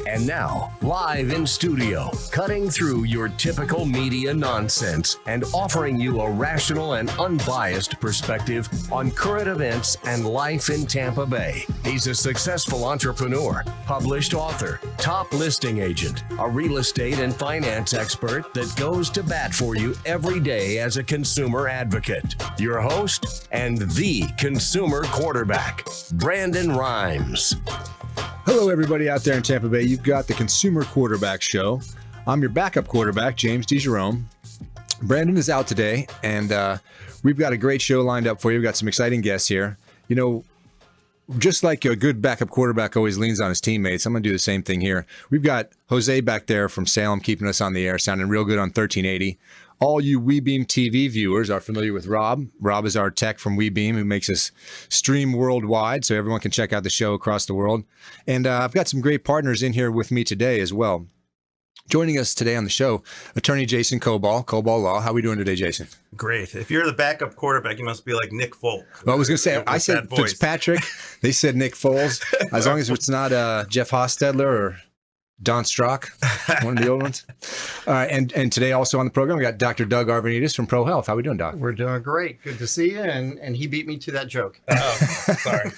And now, live in studio, cutting through your typical media nonsense and offering you a rational and unbiased perspective on current events and life in Tampa Bay. He's a successful entrepreneur, published author, top listing agent, a real estate and finance expert that goes to bat for you every day as a consumer advocate. Your host and the consumer quarterback, Brandon Rhymes. Hello, everybody out there in Tampa Bay. You've got the Consumer Quarterback Show. I'm your backup quarterback, James DeJerome. Brandon is out today, and we've got a great show lined up for you. We've got some exciting guests here. You know, just like a good backup quarterback always leans on his teammates, I'm going to do the same thing here. We've got Jose back there from Salem keeping us on the air, sounding real good on 1380. All you WeBeam TV viewers are familiar with Rob. Rob is our tech from WeBeam who makes us stream worldwide so everyone can check out the show across the world. And I've got some great partners in here with me today as well. Joining us today on the show, attorney Jason Kobal, Kobal Law. How are we doing today, Jason? Great. If you're the backup quarterback, you must be like Nick Foles. Well, I was going to say, I said Fitzpatrick. They said Nick Foles. As long as it's not Jeff Hostetler or Don Strock, one of the old ones. All right, and today also on the program, we got Dr. Doug Arvantis from Pro Health. How are we doing, Doc? We're doing great. Good to see you. And he beat me to that joke. Oh, sorry.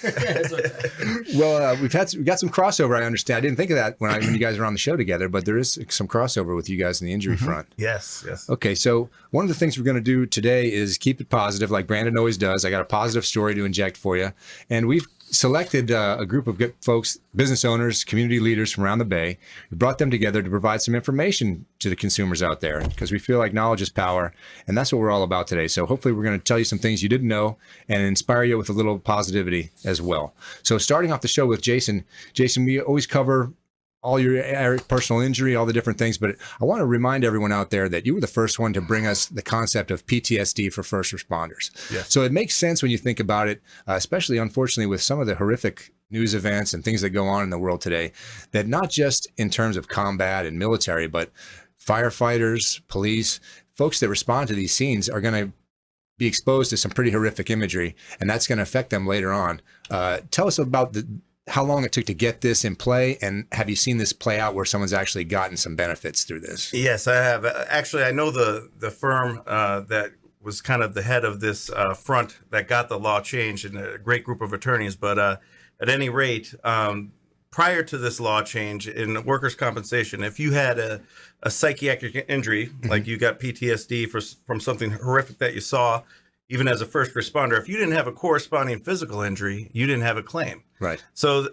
Well, we got some crossover, I understand. I didn't think of that when you guys were on the show together, but there is some crossover with you guys in the injury front. Yes. Okay, so one of the things we're going to do today is keep it positive like Brandon always does. I got a positive story to inject for you. And we've selected a group of good folks, business owners, community leaders from around the Bay. We brought them together to provide some information to the consumers out there because we feel like knowledge is power, and that's what we're all about today. So hopefully we're going to tell you some things you didn't know and inspire you with a little positivity as well. So starting off the show with Jason. Jason, we always cover all your personal injury, all the different things. But I want to remind everyone out there that you were the first one to bring us the concept of PTSD for first responders. Yes. So it makes sense when you think about it, especially unfortunately with some of the horrific news events and things that go on in the world today, that not just in terms of combat and military, but firefighters, police, folks that respond to these scenes are going to be exposed to some pretty horrific imagery, and that's going to affect them later on. Tell us about how long it took to get this in play, and have you seen this play out where someone's actually gotten some benefits through this? Yes, I have. Actually, I know the firm that was kind of the head of this front that got the law changed, and a great group of attorneys. But at any rate, prior to this law change in workers' compensation, if you had a psychiatric injury, like you got PTSD from something horrific that you saw, even as a first responder, if you didn't have a corresponding physical injury, you didn't have a claim. Right. So,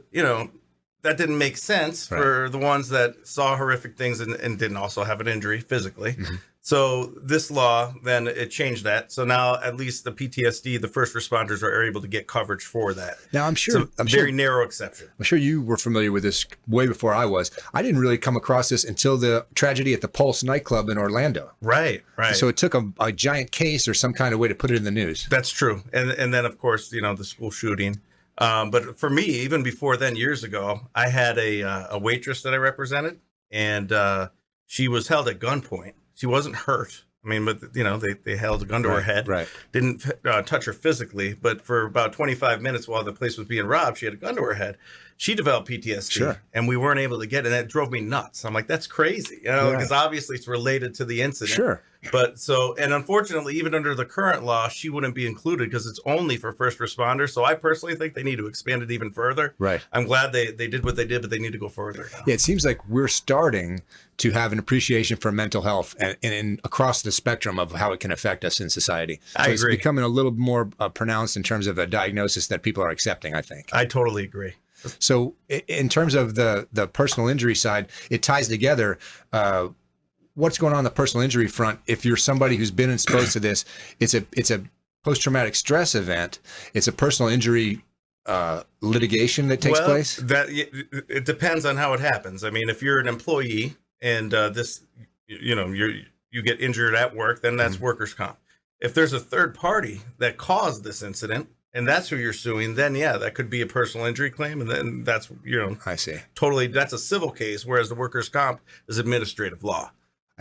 that didn't make sense for the ones that saw horrific things and didn't also have an injury physically. Mm-hmm. So this law, then it changed that. So now at least the PTSD, the first responders are able to get coverage for that. Now I'm sure, very narrow exception. I'm sure you were familiar with this way before I was. I didn't really come across this until the tragedy at the Pulse nightclub in Orlando. Right. So it took a giant case or some kind of way to put it in the news. That's true. And then of course, the school shooting. But for me, even before then, years ago, I had a waitress that I represented, and she was held at gunpoint. She wasn't hurt. I mean, but they held a gun to her head. Right. Didn't touch her physically, but for about 25 minutes while the place was being robbed, she had a gun to her head. She developed PTSD, and we weren't able to get it. And that drove me nuts. I'm like, that's crazy, because obviously it's related to the incident. Sure. But and unfortunately, even under the current law, she wouldn't be included because it's only for first responders. So I personally think they need to expand it even further. Right. I'm glad they did what they did, but they need to go further. Yeah, it seems like we're starting to have an appreciation for mental health and across the spectrum of how it can affect us in society. So I agree. It's becoming a little more pronounced in terms of a diagnosis that people are accepting, I think. I totally agree. So in terms of the personal injury side, it ties together what's going on the personal injury front. If you're somebody who's been exposed to this, it's a post-traumatic stress event. It's a personal injury litigation that takes place. It depends on how it happens. I mean, if you're an employee and you get injured at work, then that's workers' comp. If there's a third party that caused this incident, and that's who you're suing, then that could be a personal injury claim, and then that's I see. Totally, that's a civil case, whereas the workers' comp is administrative law.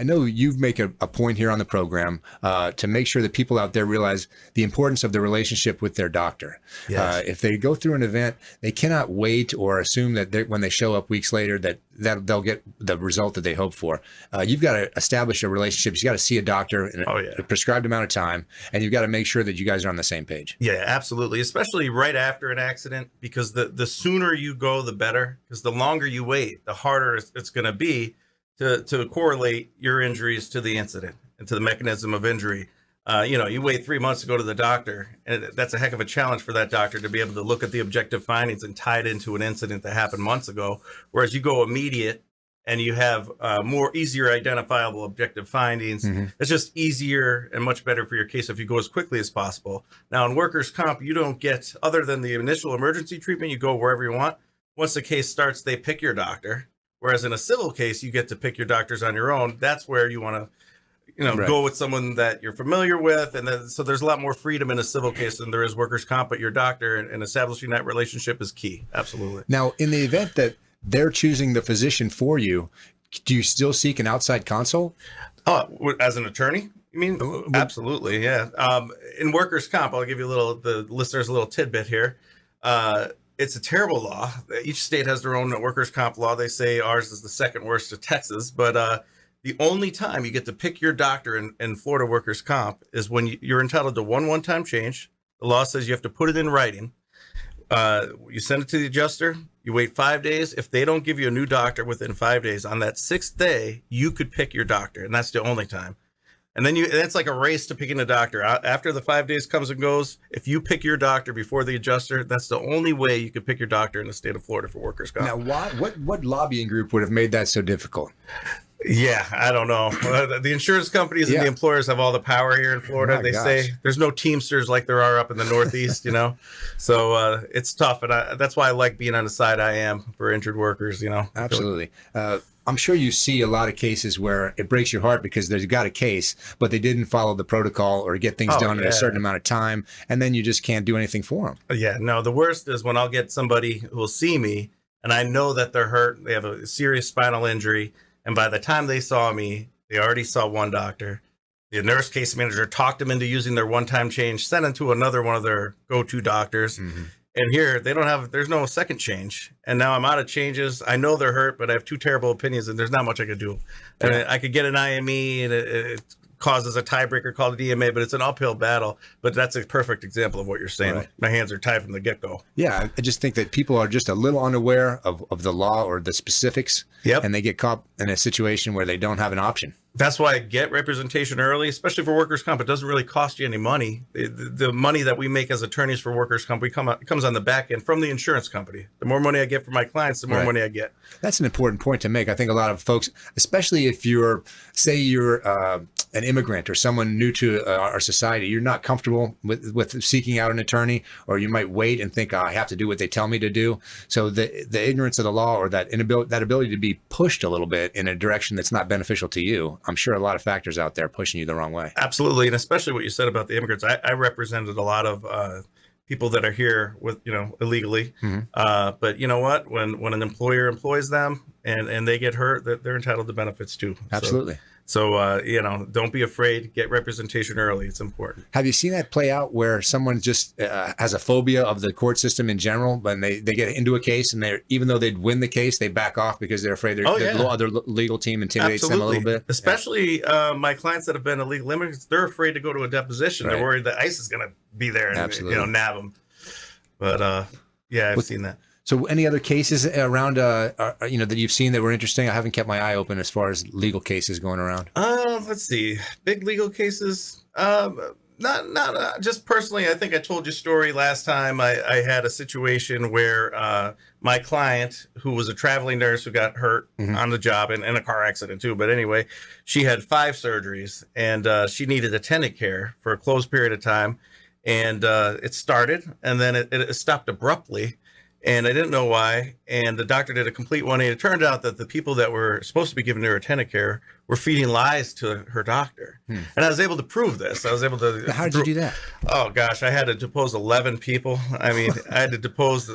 I know you make a point here on the program to make sure that people out there realize the importance of the relationship with their doctor. Yes. If they go through an event, they cannot wait or assume that when they show up weeks later that they'll get the result that they hope for. You've got to establish a relationship. You've got to see a doctor in a prescribed amount of time, and you've got to make sure that you guys are on the same page. Yeah, absolutely. Especially right after an accident, because the sooner you go, the better. Because the longer you wait, the harder it's going to be to correlate your injuries to the incident and to the mechanism of injury. You wait 3 months to go to the doctor, and that's a heck of a challenge for that doctor to be able to look at the objective findings and tie it into an incident that happened months ago. Whereas you go immediate and you have more easier identifiable objective findings. It's just easier and much better for your case if you go as quickly as possible. Now, in workers' comp, you don't get, other than the initial emergency treatment, you go wherever you want. Once the case starts, they pick your doctor. Whereas in a civil case, you get to pick your doctors on your own. That's where you want to go with someone that you're familiar with. And then, so there's a lot more freedom in a civil case than there is workers' comp, but your doctor and establishing that relationship is key. Absolutely. Now, in the event that they're choosing the physician for you, do you still seek an outside consult? Oh, as an attorney, you mean? Absolutely. Yeah. In workers' comp, I'll give you the listeners a little tidbit here. It's a terrible law. Each state has their own workers' comp law. They say ours is the second worst to Texas, but the only time you get to pick your doctor in Florida workers' comp is when you're entitled to one-time change. The law says you have to put it in writing. You send it to the adjuster. You wait 5 days. If they don't give you a new doctor within 5 days, on that sixth day, you could pick your doctor, and that's the only time. And then that's like a race to picking a doctor. After the 5 days comes and goes, if you pick your doctor before the adjuster, that's the only way you could pick your doctor in the state of Florida for workers' comp. Now, what lobbying group would have made that so difficult? Yeah, I don't know. The insurance companies and the employers have all the power here in Florida. They say there's no Teamsters like there are up in the Northeast, So it's tough. And that's why I like being on the side I am for injured workers, Absolutely. I'm sure you see a lot of cases where it breaks your heart because they've got a case, but they didn't follow the protocol or get things done in a certain amount of time, and then you just can't do anything for them. Yeah, no, the worst is when I'll get somebody who will see me, and I know that they're hurt, they have a serious spinal injury, and by the time they saw me, they already saw one doctor. The nurse case manager talked them into using their one-time change, sent them to another one of their go-to doctors. And here there's no second change. And now I'm out of changes. I know they're hurt, but I have two terrible opinions and there's not much I could do. And I could get an IME and it causes a tiebreaker called a DMA, but it's an uphill battle. But that's a perfect example of what you're saying. Right. My hands are tied from the get-go. Yeah, I just think that people are just a little unaware of the law or the specifics. Yep. And they get caught in a situation where they don't have an option. That's why I get representation early, especially for workers' comp. It doesn't really cost you any money. The money that we make as attorneys for workers' comp, comes on the back end from the insurance company. The more money I get for my clients, the more money I get. That's an important point to make. I think a lot of folks, especially if you're an immigrant or someone new to our society, you're not comfortable with seeking out an attorney, or you might wait and think, I have to do what they tell me to do. So the ignorance of the law or that ability to be pushed a little bit in a direction that's not beneficial to you, I'm sure a lot of factors out there pushing you the wrong way. Absolutely. And especially what you said about the immigrants. I represented a lot of people that are here with, illegally. But you know what? When an employer employs them and they get hurt, they're entitled to benefits too. Absolutely. So, don't be afraid. Get representation early. It's important. Have you seen that play out where someone just has a phobia of the court system in general, but they get into a case and even though they'd win the case, they back off because they're afraid the other legal team intimidates them a little bit? Especially my clients that have been illegal immigrants, they're afraid to go to a deposition. Right. They're worried that ICE is going to be there and nab them. But I've seen that. So any other cases around, that you've seen that were interesting? I haven't kept my eye open as far as legal cases going around. Let's see. Big legal cases. Not just personally. I think I told you a story last time. I had a situation where my client, who was a traveling nurse who got hurt on the job in a car accident too. But anyway, she had 5 surgeries and she needed attendant care for a closed period of time. And it started and then it stopped abruptly. And I didn't know why. And the doctor did a complete 180. It turned out that the people that were supposed to be giving her attendant care were feeding lies to her doctor. And I was able to prove this. I was able to. How did you do that? Oh, gosh. I had to depose 11 people. I mean, I had to depose.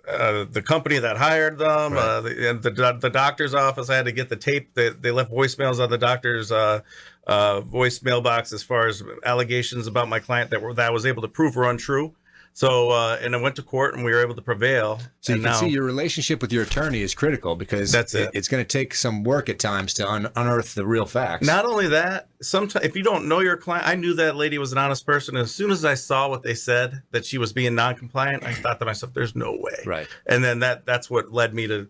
the company that hired them, Right. the doctor's office. I had to get the tape. They left voicemails on the doctor's voicemail box as far as allegations about my client that I was able to prove were untrue. So, and I went to court and we were able to prevail. So you and can now, see your relationship with your attorney is critical because That's it. it's going to take some work at times to unearth the real facts. Not only that, sometimes if you don't know your client, I knew that lady was an honest person. And as soon as I saw what they said, that she was being non-compliant, I thought to myself, there's no way. Right. And then that's what led me to,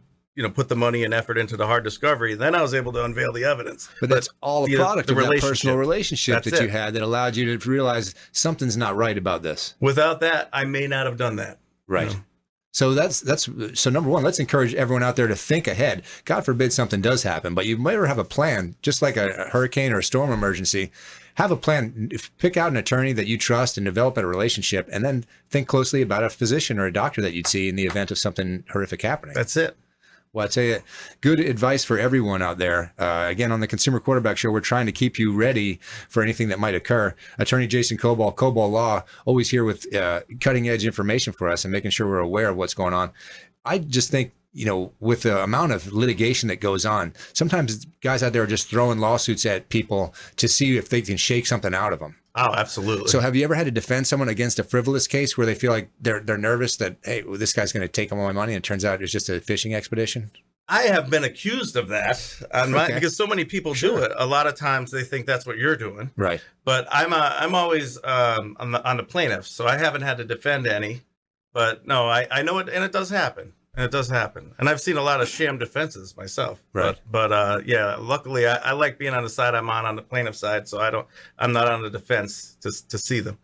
put the money and effort into the hard discovery. Then I was able to unveil the evidence. But that's all a the- product the of that relationship. personal relationship That's that you it. had that allowed you to realize something's not right about this. Without that, I may not have done that. Right. You know? So number one, let's encourage everyone out there to think ahead. God forbid something does happen, but you better have a plan, just like a hurricane or a storm emergency. Have a plan. Pick out an attorney that you trust and develop a relationship, and then think closely about a physician or a doctor that you'd see in the event of something horrific happening. That's it. Well, I'd say good advice for everyone out there. Again, on the Consumer Quarterback Show, we're trying to keep you ready for anything that might occur. Attorney Jason Kobal, Kobal Law, always here with cutting edge information for us and making sure we're aware of what's going on. I just think, with the amount of litigation that goes on, sometimes guys out there are just throwing lawsuits at people to see if they can shake something out of them. Oh, absolutely. So have you ever had to defend someone against a frivolous case where they feel like they're nervous that, hey, well, this guy's going to take all my money, and it turns out it's just a fishing expedition? I have been accused of that because so many people do it. A lot of times they think that's what you're doing. Right. But I'm always on the plaintiff, so I haven't had to defend any. But no, I know it, and it does happen. And I've seen a lot of sham defenses myself. Right. But yeah, luckily I like being on the side I'm on the plaintiff side, so I'm not on the defense to see them.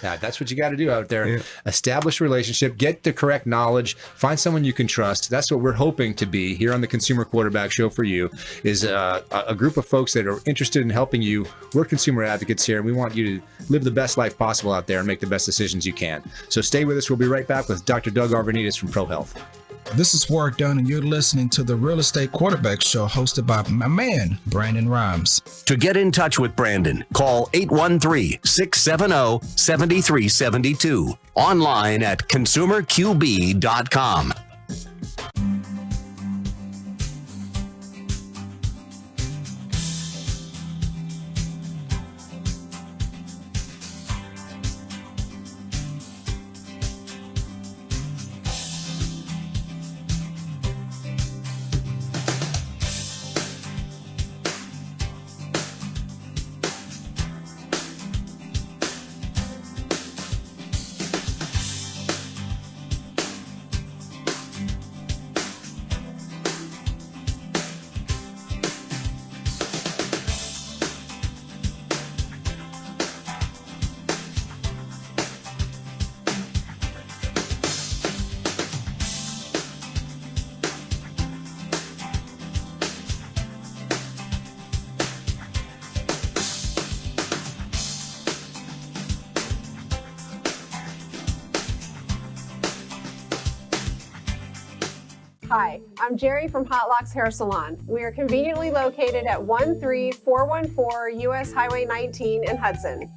Yeah, that's what you got to do out there. Yeah. Establish a relationship, get the correct knowledge, find someone you can trust. That's what we're hoping to be here on the Consumer Quarterback Show for you, is a group of folks that are interested in helping you. We're consumer advocates here, and we want you to live the best life possible out there and make the best decisions you can. So stay with us. We'll be right back with Dr. Doug Arvantis from Pro Health. This is Warwick Dunn, and you're listening to the Real Estate Quarterback Show hosted by my man, Brandon Rhymes. To get in touch with Brandon, call 813-670-7372. Online at consumerqb.com. Hi, I'm Jerry from Hot Locks Hair Salon. We are conveniently located at 13414 US Highway 19 in Hudson.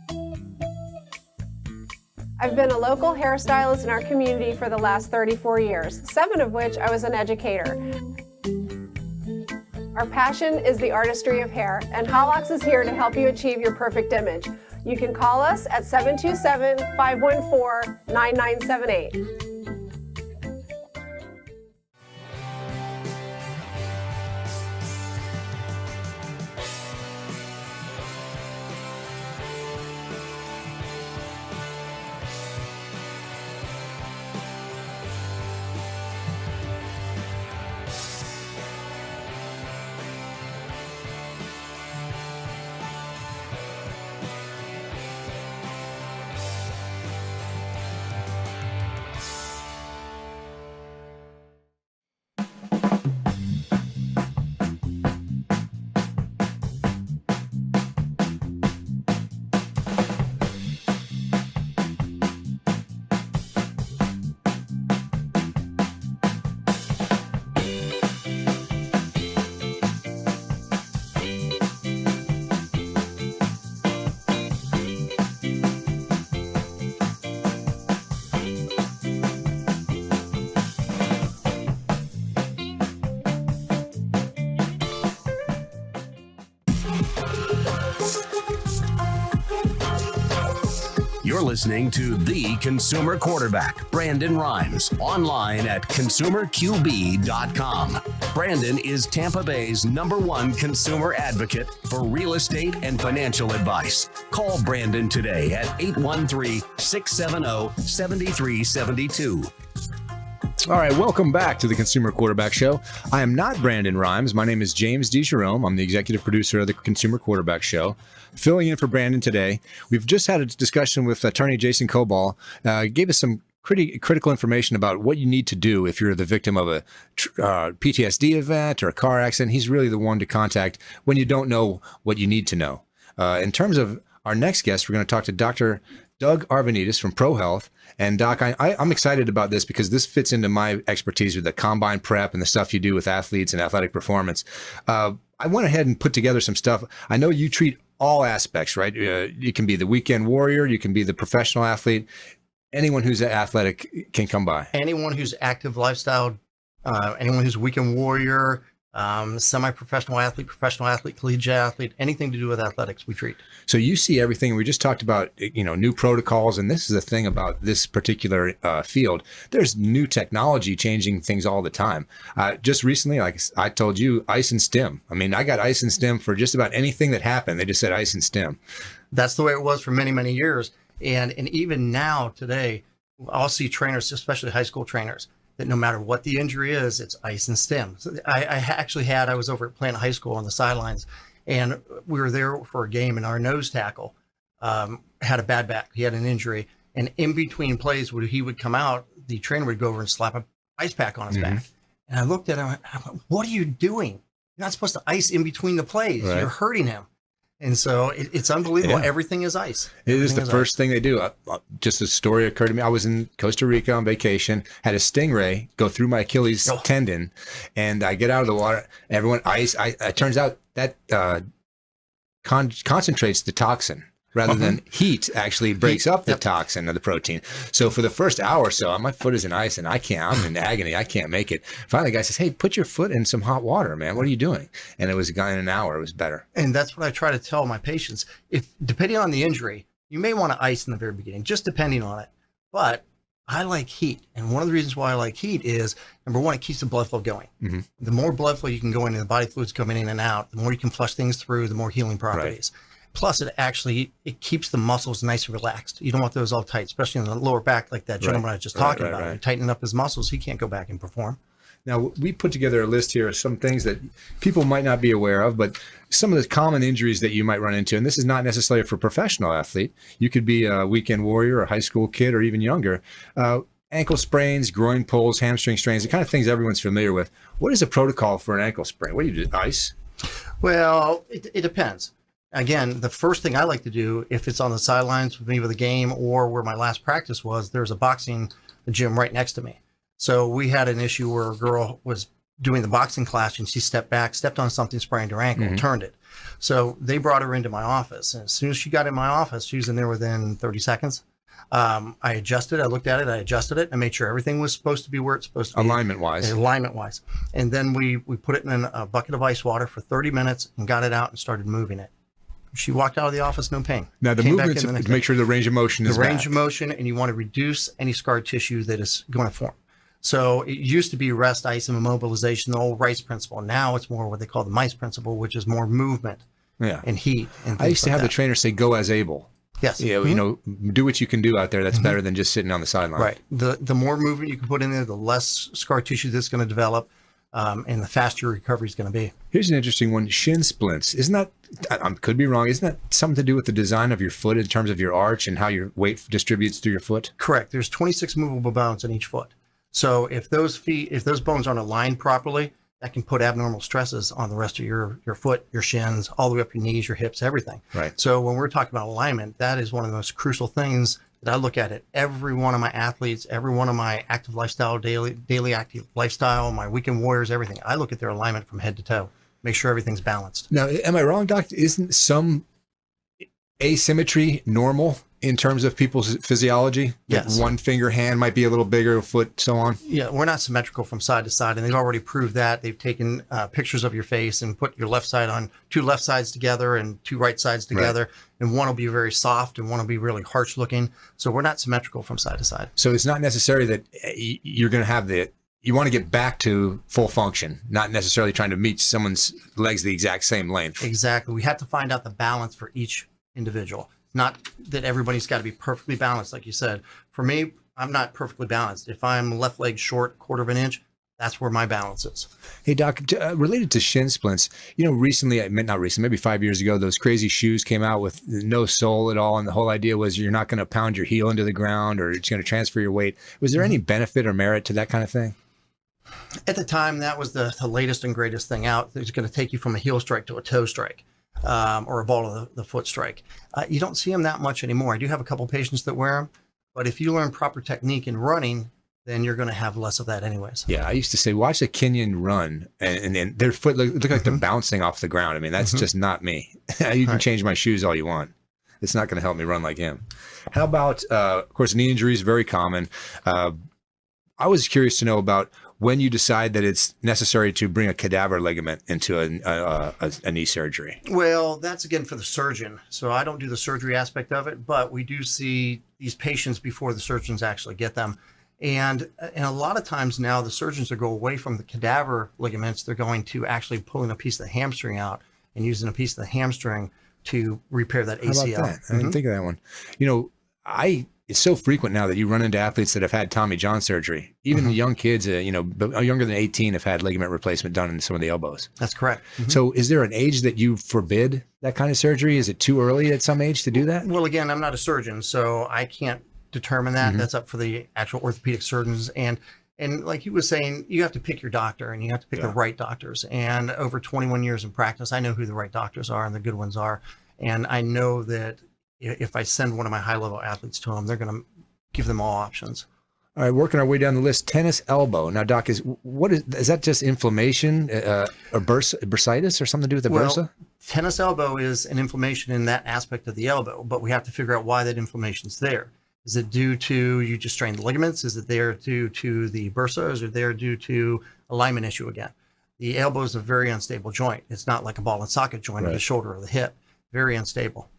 I've been a local hairstylist in our community for the last 34 years, 7 of which I was an educator. Our passion is the artistry of hair, and Hot Locks is here to help you achieve your perfect image. You can call us at 727-514-9978. You're listening to the consumer quarterback, Brandon Rhymes, online at consumerqb.com. Brandon is Tampa Bay's #1 consumer advocate for real estate and financial advice. Call Brandon today at 813-670-7372. All right, welcome back to the Consumer Quarterback Show. I am not Brandon Rhymes. My name is James DeJerome. I'm the executive producer of the Consumer Quarterback Show. Filling in for Brandon today. We've just had a discussion with attorney Jason Kobal. Gave us some critical information about what you need to do if you're the victim of a PTSD event or a car accident. He's really the one to contact when you don't know what you need to know. In terms of our next guest, we're going to talk to Dr. Doug Arvantis from Pro Health. And Doc, I'm excited about this because this fits into my expertise with the combine prep and the stuff you do with athletes and athletic performance. I went ahead and put together some stuff. I know you treat all aspects, right? You can be the weekend warrior, you can be the professional athlete. Anyone who's athletic can come by. Anyone who's active lifestyle, anyone who's weekend warrior, semi-professional athlete, professional athlete, collegiate athlete, anything to do with athletics, we treat. So you see everything. We just talked about, new protocols, and this is the thing about this particular field. There's new technology changing things all the time. Just recently, like I told you, ice and stim. I mean, I got ice and stim for just about anything that happened. They just said ice and stim. That's the way it was for many, many years. And even now, today, I'll see trainers, especially high school trainers, that no matter what the injury is, it's ice and stim. So I was over at Plant High School on the sidelines, and we were there for a game, and our nose tackle had a bad back. He had an injury, and in between plays, when he would come out, the trainer would go over and slap an ice pack on his back. And I looked at him, I went, what are you doing? You're not supposed to ice in between the plays. Right. You're hurting him. And so it's unbelievable. Yeah. Everything is ice. Everything is the first thing they do. Just a story occurred to me. I was in Costa Rica on vacation, had a stingray go through my Achilles tendon, and I get out of the water. Everyone ice. It turns out that concentrates the toxin rather than heat actually breaks up the toxin of the protein. So for the first hour or so, my foot is in ice and I'm in agony. I can't make it. Finally, the guy says, hey, put your foot in some hot water, man. What are you doing? And it was in an hour. It was better. And that's what I try to tell my patients. If depending on the injury, you may want to ice in the very beginning, just depending on it. But I like heat. And one of the reasons why I like heat is, number one, it keeps the blood flow going. The more blood flow you can go into, the body fluids coming in and out, the more you can flush things through, the more healing properties. Right. Plus, it keeps the muscles nice and relaxed. You don't want those all tight, especially in the lower back, like that gentleman I was just talking about. Right. Tightening up his muscles, he can't go back and perform. Now, we put together a list here of some things that people might not be aware of, but some of the common injuries that you might run into, and this is not necessarily for a professional athlete. You could be a weekend warrior, a high school kid, or even younger. Ankle sprains, groin pulls, hamstring strains, the kind of things everyone's familiar with. What is a protocol for an ankle sprain? What do you do, ice? Well, it depends. Again, the first thing I like to do, if it's on the sidelines with me with a game or where my last practice was, there's a boxing gym right next to me. So we had an issue where a girl was doing the boxing class and she stepped back, stepped on something, sprained her ankle, turned it. So they brought her into my office. And as soon as she got in my office, she was in there within 30 seconds. I adjusted, I looked at it, I adjusted it, I made sure everything was supposed to be where it's supposed to be. Alignment-wise. And then we put it in a bucket of ice water for 30 minutes and got it out and started moving it. She walked out of the office, no pain. Now, the movement to make sure the range of motion is the range of motion, and you want to reduce any scar tissue that is going to form. So it used to be rest, ice, and immobilization, the old Rice principle. Now it's more what they call the MICE principle, which is more movement and heat. And I used to have the trainer say, go as able. Yes. Do what you can do out there. That's better than just sitting on the sideline. Right. The more movement you can put in there, the less scar tissue that's going to develop. And the faster your recovery is going to be. Here's an interesting one. Shin splints. Isn't that, I could be wrong, isn't that something to do with the design of your foot in terms of your arch and how your weight distributes through your foot? Correct. There's 26 movable bones in each foot. So if those bones aren't aligned properly, that can put abnormal stresses on the rest of your foot, your shins, all the way up your knees, your hips, everything. Right. So when we're talking about alignment, that is one of the most crucial things that I look at every one of my athletes, every one of my active lifestyle, daily active lifestyle, my weekend warriors, everything. I look at their alignment from head to toe, make sure everything's balanced. Now, am I wrong, Doc? Isn't some asymmetry normal? in terms of people's physiology? Yes. One finger hand might be a little bigger, foot, so on. Yeah, we're not symmetrical from side to side, and they've already proved that. They've taken pictures of your face and put your left side on two left sides together and two right sides together, and one will be very soft and one will be really harsh looking. So we're not symmetrical from side to side. So it's not necessary that you're going to have you want to get back to full function, not necessarily trying to meet someone's legs the exact same length. Exactly. We have to find out the balance for each individual. Not that everybody's got to be perfectly balanced, like you said. For me, I'm not perfectly balanced. If I'm left leg short, 1/4 inch, that's where my balance is. Hey, Doc, related to shin splints, recently, not recently, maybe 5 years ago, those crazy shoes came out with no sole at all. And the whole idea was you're not going to pound your heel into the ground or it's going to transfer your weight. Was there any benefit or merit to that kind of thing? At the time, that was the latest and greatest thing out. It's going to take you from a heel strike to a toe strike. Or a ball of the foot strike. You don't see them that much anymore. I do have a couple patients that wear them, but if you learn proper technique in running, then you're going to have less of that anyways. Yeah, I used to say, watch a Kenyan run, and then their foot look like they're bouncing off the ground. I mean, that's just not me. You can change my shoes all you want. It's not going to help me run like him. How about, of course, knee injuries, very common. I was curious to know about when you decide that it's necessary to bring a cadaver ligament into a knee surgery. Well, that's again for the surgeon. So I don't do the surgery aspect of it, but we do see these patients before the surgeons actually get them. And a lot of times now the surgeons are go away from the cadaver ligaments. They're going to actually pulling a piece of the hamstring out and using a piece of the hamstring to repair that ACL. How about that? I didn't think of that one. It's so frequent now that you run into athletes that have had Tommy John surgery. Even the young kids, younger than 18 have had ligament replacement done in some of the elbows. That's correct. So is there an age that you forbid that kind of surgery? Is it too early at some age to do that? Well, again, I'm not a surgeon, so I can't determine that. That's up for the actual orthopedic surgeons. And like you was saying, you have to pick your doctor and you have to pick the right doctors. And over 21 years in practice, I know who the right doctors are and the good ones are. And I know that if I send one of my high-level athletes to them, they're going to give them all options. All right, working our way down the list, tennis elbow. Now, Doc, is that just inflammation or bursitis or something to do with the bursa? Tennis elbow is an inflammation in that aspect of the elbow, but we have to figure out why that inflammation's there. Is it due to you just strained the ligaments? Is it there due to the bursa? Is it there due to alignment issue again? The elbow is a very unstable joint. It's not like a ball and socket joint of the shoulder or the hip. Very unstable.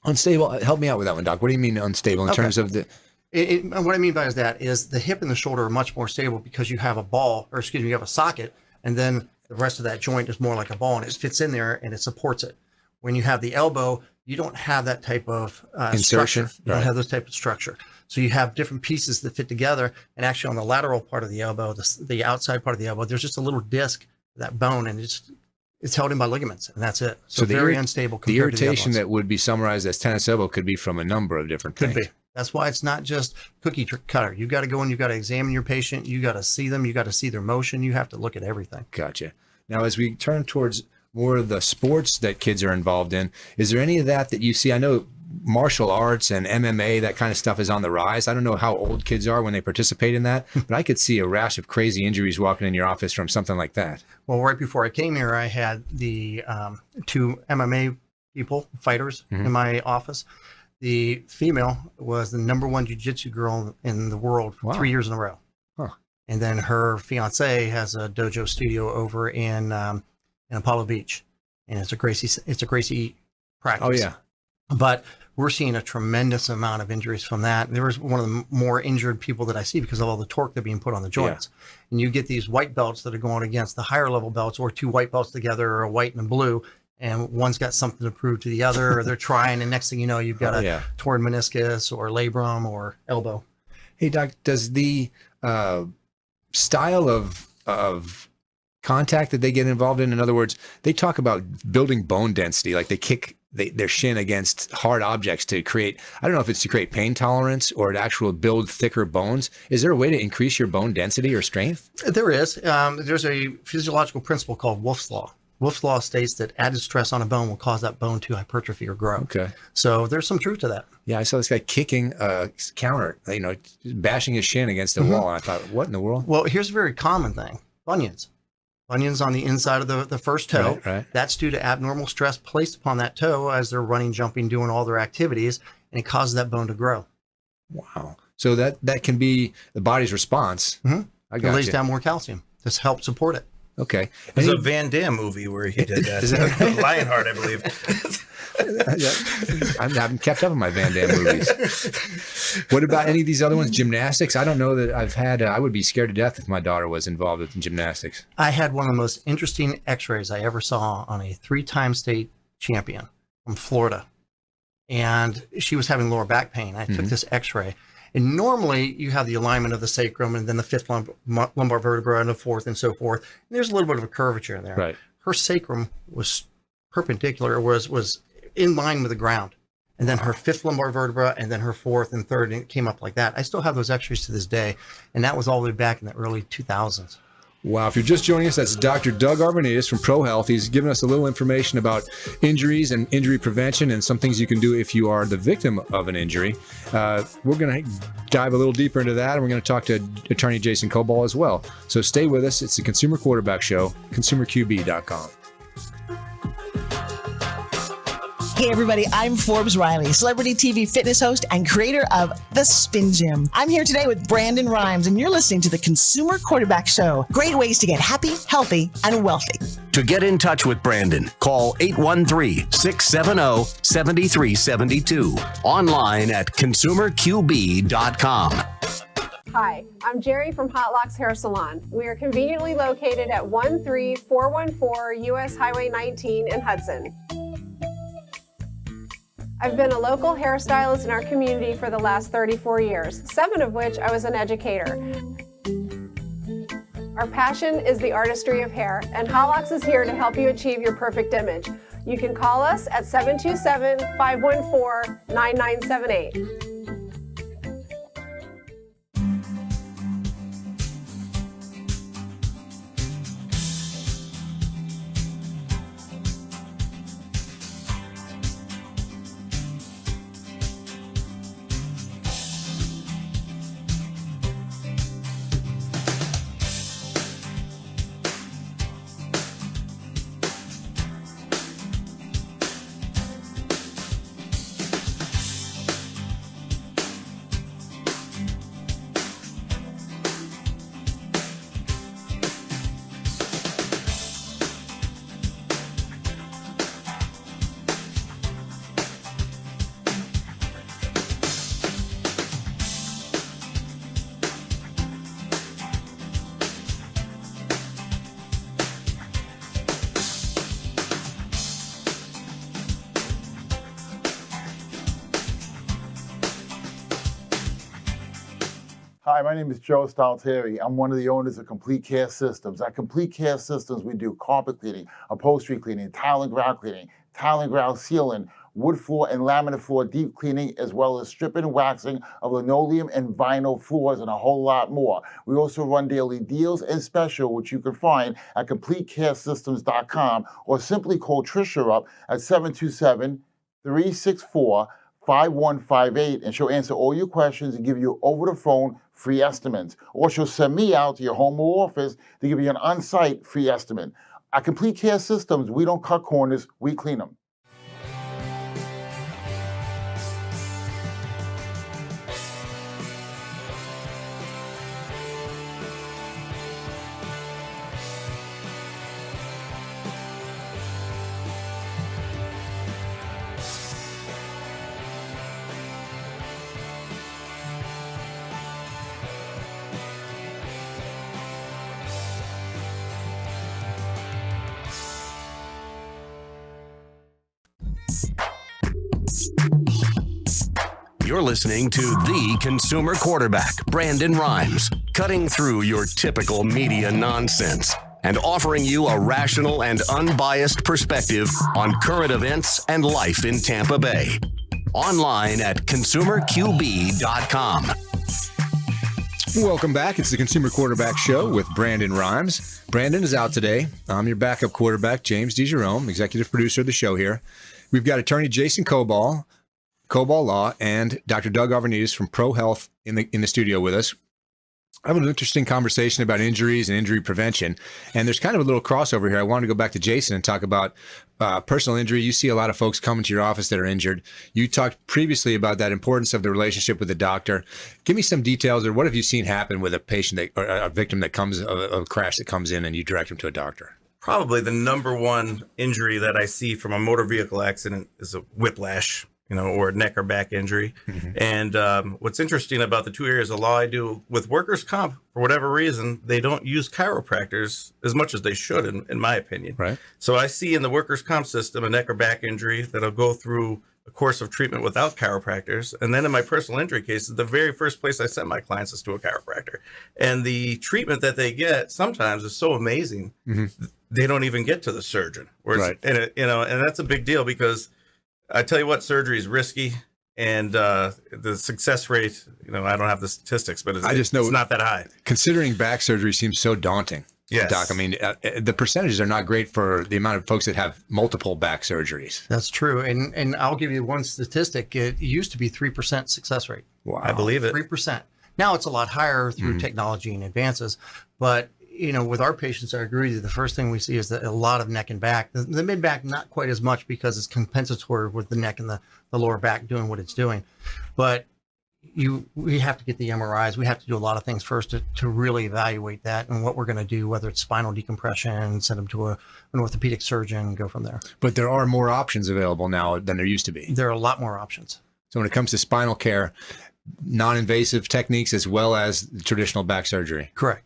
Unstable. Help me out with that one, Doc. What do you mean unstable in terms of the? What I mean by that is the hip and the shoulder are much more stable because you have you have a socket, and then the rest of that joint is more like a ball and it fits in there and it supports it. When you have the elbow, you don't have that type of insertion. Structure. You don't have those type of structure. So you have different pieces that fit together. And actually on the lateral part of the elbow, the outside part of the elbow, there's just a little disc, that bone, and it's held in by ligaments, and that's it. So very unstable. The irritation that would be summarized as tennis elbow could be from a number of different things. Could be. That's why it's not just cookie cutter. You got to go and you got to examine your patient. You got to see them. You got to see their motion. You have to look at everything. Gotcha. Now, as we turn towards more of the sports that kids are involved in, is there any of that you see? I know martial arts and MMA, that kind of stuff is on the rise. I don't know how old kids are when they participate in that, but I could see a rash of crazy injuries walking in your office from something like that. Well, right before I came here, I had the two MMA fighters in my office. The female was the #1 jiu-jitsu girl in the world for 3 years in a row. Huh. And then her fiance has a dojo studio over in Apollo Beach, and it's a Gracie practice. Oh yeah. But we're seeing a tremendous amount of injuries from that. There was one of the more injured people that I see because of all the torque that being put on the joints. Yeah. And you get these white belts that are going against the higher level belts, or two white belts together, or a white and a blue, and one's got something to prove to the other, or they're trying, and next thing you know, you've got a torn meniscus or labrum or elbow. Hey, Doc, does the style of contact that they get involved in other words, they talk about building bone density, like they kick their shin against hard objects to create, I don't know if it's to create pain tolerance or to actually build thicker bones. Is there a way to increase your bone density or strength? There is. There's a physiological principle called Wolff's Law. Wolff's Law states that added stress on a bone will cause that bone to hypertrophy or grow. Okay. So there's some truth to that. Yeah, I saw this guy kicking a counter, bashing his shin against a wall. And I thought, what in the world? Well, here's a very common thing. Bunions. Bunions on the inside of the first toe. Right. That's due to abnormal stress placed upon that toe as they're running, jumping, doing all their activities. and it causes that bone to grow. Wow. So that can be the body's response. Mm-hmm. I It got lays you. down more calcium to help support it. Okay. There's a Van Damme movie where he did that. Lionheart, I believe. Yeah. I haven't kept up with my Van Damme movies. What about any of these other ones? Gymnastics? I don't know that I've had. I would be scared to death if my daughter was involved with gymnastics. I had one of the most interesting x-rays I ever saw on a 3-time state champion from Florida. And she was having lower back pain. I took this x-ray. And normally you have the alignment of the sacrum and then the fifth lumbar vertebra and the fourth and so forth. And there's a little bit of a curvature in there. Right. Her sacrum was perpendicular, was in line with the ground. And then her fifth lumbar vertebra and then her fourth and third, and it came up like that. I still have those x-rays to this day. And that was all the way back in the early 2000s. Wow. If you're just joining us, that's Dr. Doug Arvantis from Pro Health. He's given us a little information about injuries and injury prevention and some things you can do if you are the victim of an injury. We're going to dive a little deeper into that, and we're going to talk to attorney Jason Kobal as well. So stay with us. It's the Consumer Quarterback Show, consumerqb.com. Hey everybody, I'm Forbes Riley, celebrity TV fitness host and creator of The Spin Gym. I'm here today with Brandon Rhymes, and you're listening to the Consumer Quarterback Show. Great ways to get happy, healthy, and wealthy. To get in touch with Brandon, call 813-670-7372. Online at consumerqb.com. Hi, I'm Jerry from Hot Locks Hair Salon. We are conveniently located at 13414 US Highway 19 in Hudson. I've been a local hairstylist in our community for the last 34 years, 7 of which I was an educator. Our passion is the artistry of hair, and Hot Locks is here to help you achieve your perfect image. You can call us at 727-514-9978. Hi, my name is Joe Stalteri. I'm one of the owners of Complete Care Systems. At Complete Care Systems, we do carpet cleaning, upholstery cleaning, tile and grout sealing, wood floor and laminate floor deep cleaning, as well as stripping and waxing of linoleum and vinyl floors, and a whole lot more. We also run daily deals and special, which you can find at CompleteCareSystems.com, or simply call Tricia up at 727-364-5158, and she'll answer all your questions and give you over the phone free estimates. Or she'll send me out to your home or office to give you an on-site free estimate. At Complete Care Systems, we don't cut corners, we clean them. You're listening to the Consumer Quarterback, Brandon Rhymes, cutting through your typical media nonsense and offering you a rational and unbiased perspective on current events and life in Tampa Bay. Online at consumerqb.com. Welcome back. It's the Consumer Quarterback Show with Brandon Rhymes. Brandon is out today. I'm your backup quarterback, James DeJerome, executive producer of the show here. We've got attorney Jason Kobal, Kobal Law, and Dr. Doug Arvantis from Pro Health in the studio with us. I have an interesting conversation about injuries and injury prevention. And there's kind of a little crossover here. I wanted to go back to Jason and talk about personal injury. You see a lot of folks coming to your office that are injured. You talked previously about that importance of the relationship with the doctor. Give me some details, or what have you seen happen with a patient or a victim that comes of a crash that comes in and you direct them to a doctor? Probably the number one injury that I see from a motor vehicle accident is a whiplash, or a neck or back injury. Mm-hmm. And what's interesting about the two areas of law I do with workers' comp, for whatever reason, they don't use chiropractors as much as they should, in my opinion. Right. So I see in the workers' comp system a neck or back injury that'll go through a course of treatment without chiropractors. And then in my personal injury cases, the very first place I send my clients is to a chiropractor. And the treatment that they get sometimes is so amazing, they don't even get to the surgeon. Right. And that's a big deal, because I tell you what, surgery is risky, and the success rate, I don't have the statistics, but I just know it's not that high. Considering back surgery seems so daunting. Yes. Doc, I mean, the percentages are not great for the amount of folks that have multiple back surgeries. That's true. And I'll give you one statistic. It used to be 3% success rate. Wow. I believe it. 3%. Now it's a lot higher through technology and advances. But, with our patients, I agree with you. The first thing we see is that a lot of neck and back. The mid back, not quite as much, because it's compensatory with the neck and the lower back doing what it's doing. But we have to get the MRIs. We have to do a lot of things first to really evaluate that and what we're going to do, whether it's spinal decompression, send them to an orthopedic surgeon, go from there. But there are more options available now than there used to be. There are a lot more options. So when it comes to spinal care, non-invasive techniques as well as traditional back surgery. Correct.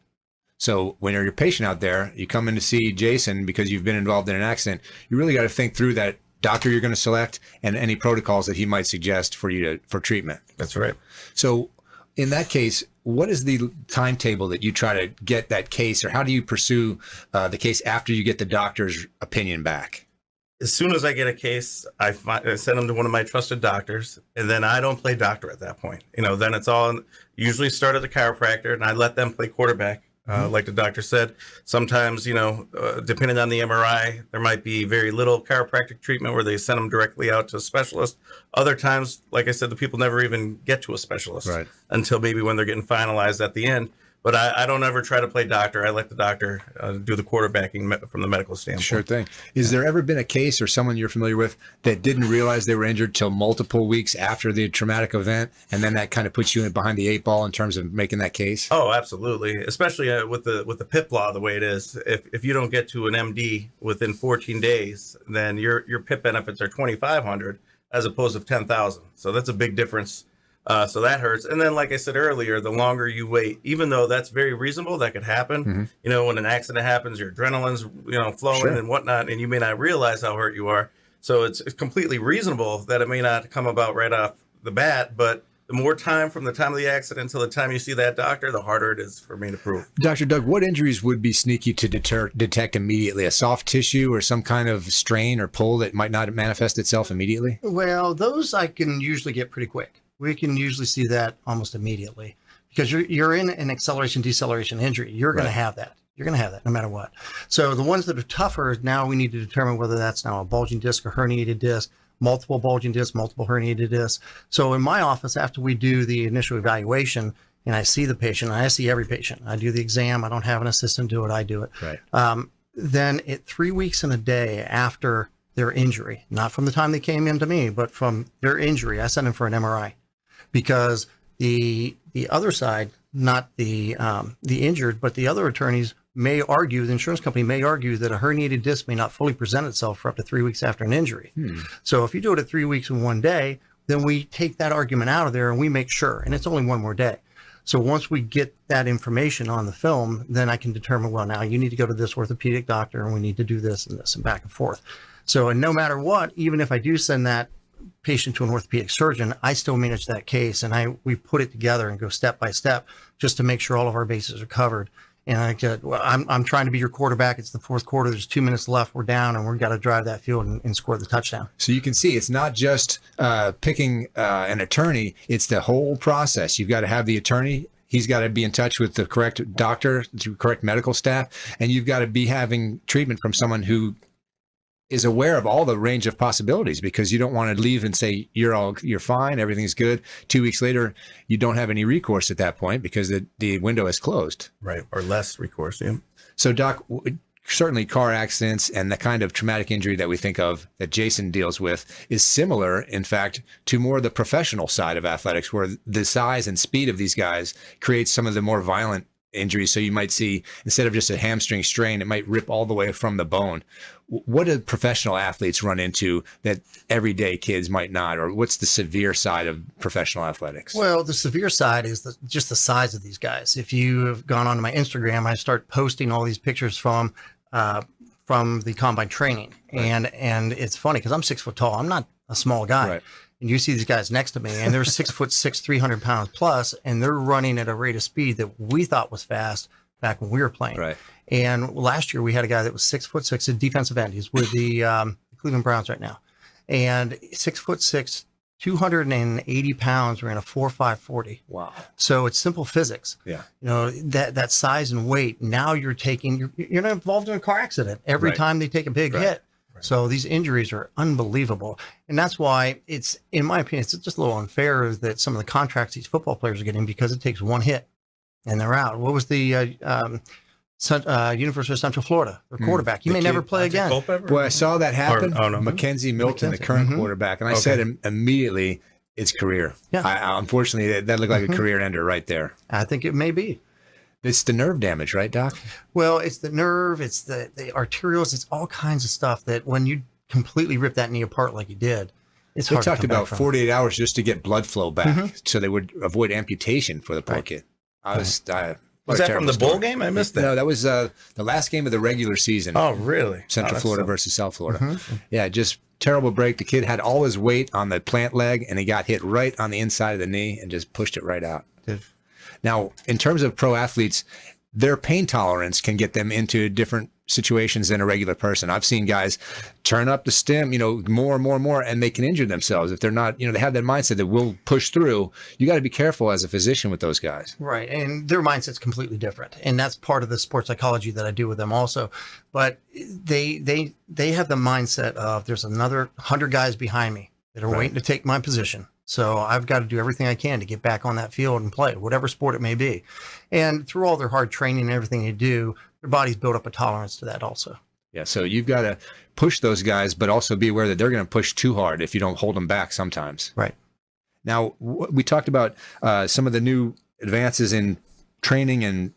So when you're a patient out there, you come in to see Jason because you've been involved in an accident, you really got to think through that doctor you're going to select and any protocols that he might suggest for you for treatment. That's right. So in that case, what is the timetable that you try to get that case, or how do you pursue the case after you get the doctor's opinion back? As soon as I get a case, I send them to one of my trusted doctors, and then I don't play doctor at that point. Then it's all usually start at the chiropractor, and I let them play quarterback. Like the doctor said, sometimes, depending on the MRI, there might be very little chiropractic treatment where they send them directly out to a specialist. Other times, like I said, the people never even get to a specialist until maybe when they're getting finalized at the end. But I don't ever try to play doctor. I let the doctor do the quarterbacking from the medical standpoint. Sure thing. Is there ever been a case or someone you're familiar with that didn't realize they were injured till multiple weeks after the traumatic event, and then that kind of puts you behind the eight ball in terms of making that case? Oh, absolutely. Especially with the PIP law the way it is. If you don't get to an MD within 14 days, then your PIP benefits are $2,500 as opposed to $10,000. So that's a big difference. So that hurts. And then, like I said earlier, the longer you wait, even though that's very reasonable, that could happen. When an accident happens, your adrenaline's, flowing and whatnot, and you may not realize how hurt you are. So it's completely reasonable that it may not come about right off the bat, but the more time from the time of the accident until the time you see that doctor, the harder it is for me to prove. Dr. Doug, what injuries would be sneaky to detect immediately? A soft tissue or some kind of strain or pull that might not manifest itself immediately? Well, those I can usually get pretty quick. We can usually see that almost immediately, because you're in an acceleration deceleration injury. You're going to have that. You're going to have that no matter what. So the ones that are tougher, now we need to determine whether that's now a bulging disc or herniated disc, multiple bulging discs, multiple herniated discs. So in my office, after we do the initial evaluation and I see the patient, I see every patient. I do the exam. I don't have an assistant do it. I do it. Right. Then 3 weeks and a day after their injury, not from the time they came in to me, but from their injury, I send them for an MRI. Because the other side, not the injured, but the other attorneys may argue, the insurance company may argue that a herniated disc may not fully present itself for up to 3 weeks after an injury. So if you do it at 3 weeks and 1 day, then we take that argument out of there and we make sure, and it's only one more day. So once we get that information on the film, then I can determine, well, now you need to go to this orthopedic doctor and we need to do this and back and forth. So, and no matter what, even if I do send that patient to an orthopedic surgeon, I still manage that case, and we put it together and go step by step just to make sure all of our bases are covered. And I'm trying to be your quarterback. It's the fourth quarter. There's 2 minutes left. We're down, and we've got to drive that field and score the touchdown. So you can see it's not just picking an attorney. It's the whole process. You've got to have the attorney. He's got to be in touch with the correct doctor, the correct medical staff, and you've got to be having treatment from someone who is aware of all the range of possibilities, because you don't want to leave and say you're fine, everything's good. 2 weeks later, you don't have any recourse at that point because the window is closed. Right. Or less recourse. Yeah. So, Doc, certainly car accidents and the kind of traumatic injury that we think of that Jason deals with is similar, in fact, to more of the professional side of athletics, where the size and speed of these guys creates some of the more violent injuries. So you might see, instead of just a hamstring strain, it might rip all the way from the bone. What do professional athletes run into that everyday kids might not? Or what's the severe side of professional athletics? Well, the severe side is just the size of these guys. If you have gone onto my Instagram, I start posting all these pictures from the combine training. Right. And it's funny because I'm 6 foot tall. I'm not a small guy. Right. And you see these guys next to me, and they're 6'6", 300 pounds plus, and they're running at a rate of speed that we thought was fast back when we were playing. Right. And last year we had a guy that was 6'6", a defensive end. He's with the Cleveland Browns right now, and 6'6", 280 pounds, ran a 4.540. Wow. So it's simple physics. Yeah. You know, that size and weight. Now you're not involved in a car accident every Right. time they take a big Right. hit. So these injuries are unbelievable. And that's why it's, in my opinion, it's just a little unfair that some of the contracts these football players are getting, because it takes one hit and they're out. What was the University of Central Florida, their quarterback? He may never play again. Well, I saw that happen. Oh, no. Mackenzie Milton, the Mackenzie. current quarterback. And I said immediately, it's career. Yeah. Unfortunately, that looked like a career ender right there. I think it may be. It's the nerve damage, right, Doc? Well, it's the nerve, it's the arterioles, it's all kinds of stuff that when you completely rip that knee apart like you did, it's They hard to talked come back about from. 48 hours just to get blood flow back, so they would avoid amputation for the poor kid. Was that from the bowl game? I missed that. No, that was the last game of the regular season. Oh, really? Central Florida versus South Florida. Yeah, just terrible break. The kid had all his weight on the plant leg, and he got hit right on the inside of the knee and just pushed it right out. Now, in terms of pro athletes, their pain tolerance can get them into different situations than a regular person. I've seen guys turn up the stem, more and more and more, and they can injure themselves if they're not, they have that mindset that we'll push through. You got to be careful as a physician with those guys. Right. And their mindset's completely different. And that's part of the sports psychology that I do with them also. But they have the mindset of there's another 100 guys behind me that are waiting to take my position. So I've got to do everything I can to get back on that field and play, whatever sport it may be. And through all their hard training and everything they do, their bodies build up a tolerance to that also. Yeah, so you've got to push those guys, but also be aware that they're going to push too hard if you don't hold them back sometimes. Right. Now, we talked about some of the new advances in training and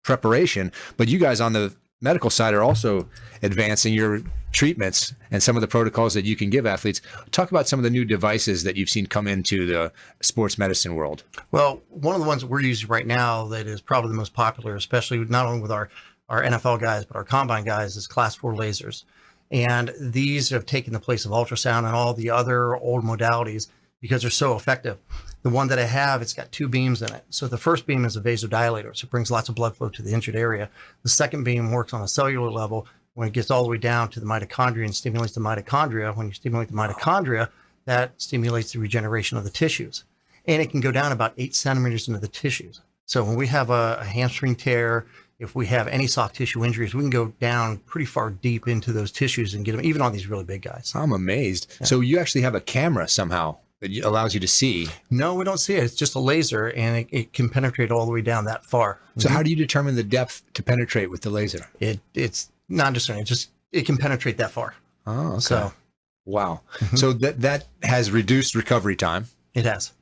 preparation, but you guys on the medical side are also advancing your treatments and some of the protocols that you can give athletes. Talk about some of the new devices that you've seen come into the sports medicine world. Well, one of the ones that we're using right now that is probably the most popular, especially not only with our NFL guys, but our combine guys, is Class 4 lasers. And these have taken the place of ultrasound and all the other old modalities because they're so effective. The one that I have, it's got 2 beams in it. So the first beam is a vasodilator, so it brings lots of blood flow to the injured area. The second beam works on a cellular level when it gets all the way down to the mitochondria and stimulates the mitochondria. When you stimulate the mitochondria, that stimulates the regeneration of the tissues. And it can go down about 8 centimeters into the tissues. So when we have a hamstring tear, if we have any soft tissue injuries, we can go down pretty far deep into those tissues and get them, even on these really big guys. I'm amazed. Yeah. So you actually have a camera somehow that allows you to see? No, we don't see it. It's just a laser, and it can penetrate all the way down that far. So how do you determine the depth to penetrate with the laser? It's non-discerning. It can penetrate that far. Oh, okay. So, wow. So that has reduced recovery time. It has.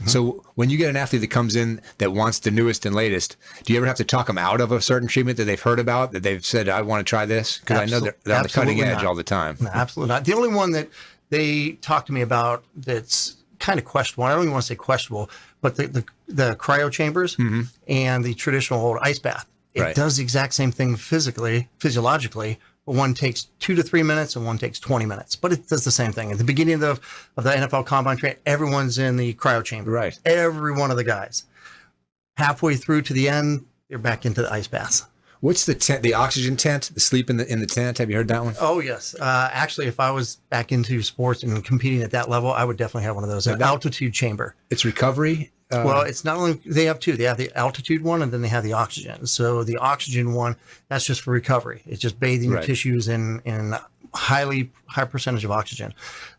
So when you get an athlete that comes in that wants the newest and latest, do you ever have to talk them out of a certain treatment that they've heard about, that they've said, I want to try this? Because I know they're on the cutting edge all the time. No, absolutely not. The only one that they talk to me about that's kind of questionable, I don't even want to say questionable, but the cryo chambers and the traditional old ice bath. It does the exact same thing physiologically, but one takes 2 to 3 minutes and one takes 20 minutes. But it does the same thing. At the beginning of the NFL Combine train, everyone's in the cryo chamber. Right. Every one of the guys. Halfway through to the end, they're back into the ice baths. What's the tent? The oxygen tent? The sleep in the tent? Have you heard that one? Oh yes. Actually, if I was back into sports and competing at that level, I would definitely have one of those. An altitude chamber. It's recovery. Well, it's not only, they have 2. They have the altitude one, and then they have the oxygen. So the oxygen one, that's just for recovery. It's just bathing your tissues in high percentage of oxygen.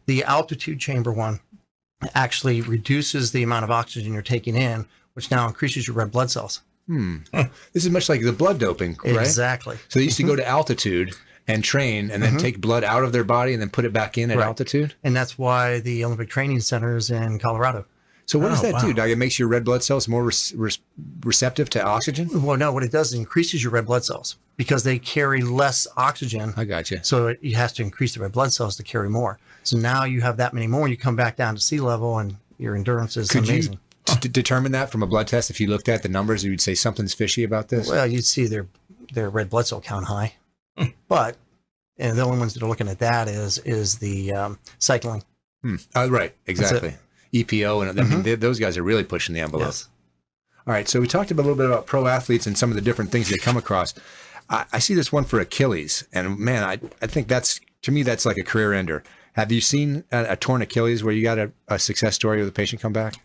The altitude chamber one actually reduces the amount of oxygen you're taking in, which now increases your red blood cells. This is much like the blood doping, right? Exactly. So they used to go to altitude and train and then take blood out of their body and then put it back in at altitude? And that's why the Olympic Training Center is in Colorado. So what does that do, Doug? It makes your red blood cells more receptive to oxygen? Well, no, what it does is increases your red blood cells because they carry less oxygen. I got you. So it has to increase the red blood cells to carry more. So now you have that many more. You come back down to sea level and your endurance is amazing. Could you determine that from a blood test? If you looked at the numbers, you'd say something's fishy about this? Well, you'd see their red blood cell count high. But and the only ones that are looking at that is the cycling. Right, exactly. EPO, and I mean, those guys are really pushing the envelope. Yes. All right, so we talked a little bit about pro athletes and some of the different things they come across. I see this one for Achilles, and man, I think to me that's like a career ender. Have you seen a torn Achilles where you got a success story with a patient come back?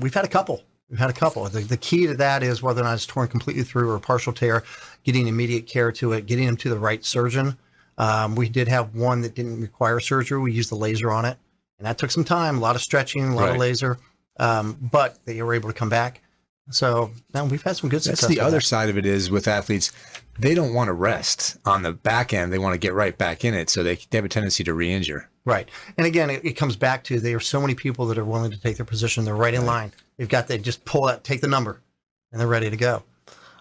We've had a couple. The key to that is whether or not it's torn completely through or a partial tear, getting immediate care to it, getting them to the right surgeon. We did have one that didn't require surgery. We used the laser on it, and that took some time, a lot of stretching, a lot of laser, but they were able to come back. So now we've had some good success. That's the other side of it is with athletes, they don't want to rest on the back end. They want to get right back in it. So they have a tendency to re-injure. Right. And again, it comes back to there are so many people that are willing to take their position. They're right in line. They just pull out, take the number, and they're ready to go.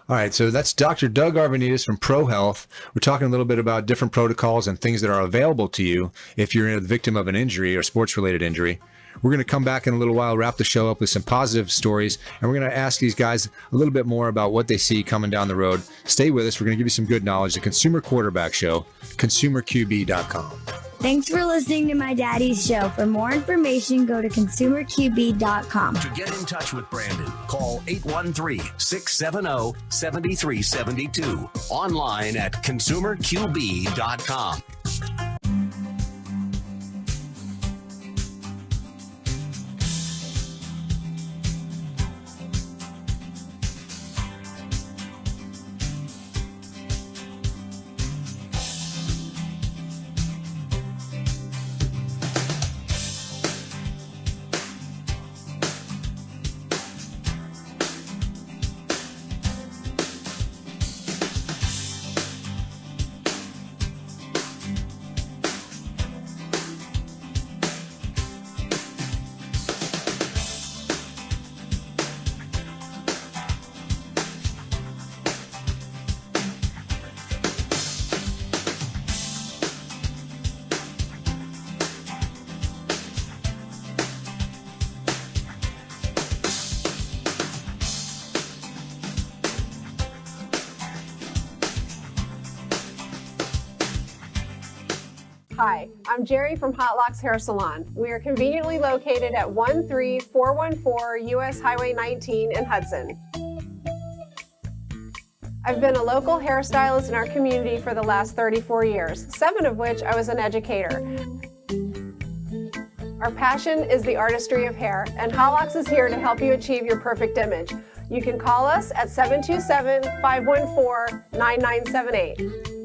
All right. So that's Dr. Doug Arvantis from Pro Health. We're talking a little bit about different protocols and things that are available to you if you're a victim of an injury or sports-related injury. We're going to come back in a little while, wrap the show up with some positive stories, and we're going to ask these guys a little bit more about what they see coming down the road. Stay with us. We're going to give you some good knowledge. The Consumer Quarterback Show, consumerqb.com. Thanks for listening to my daddy's show. For more information, go to consumerqb.com. To get in touch with Brandon, call 813-670-7372. Online at consumerqb.com. Hi, I'm Jerry from Hot Locks Hair Salon. We are conveniently located at 13414 US Highway 19 in Hudson. I've been a local hairstylist in our community for the last 34 years, 7 of which I was an educator. Our passion is the artistry of hair, and Hot Locks is here to help you achieve your perfect image. You can call us at 727-514-9978.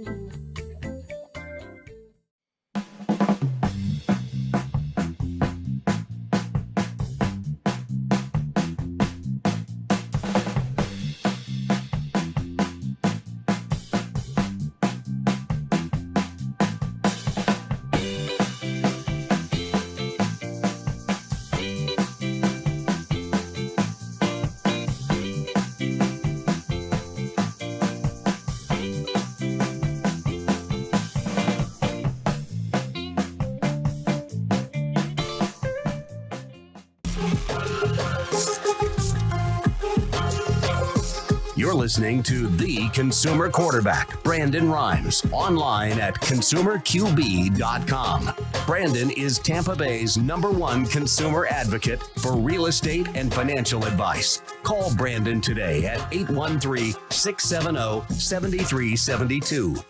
You're listening to The Consumer Quarterback, Brandon Rhymes, online at consumerqb.com. Brandon is Tampa Bay's #1 consumer advocate for real estate and financial advice. Call Brandon today at 813-670-7372.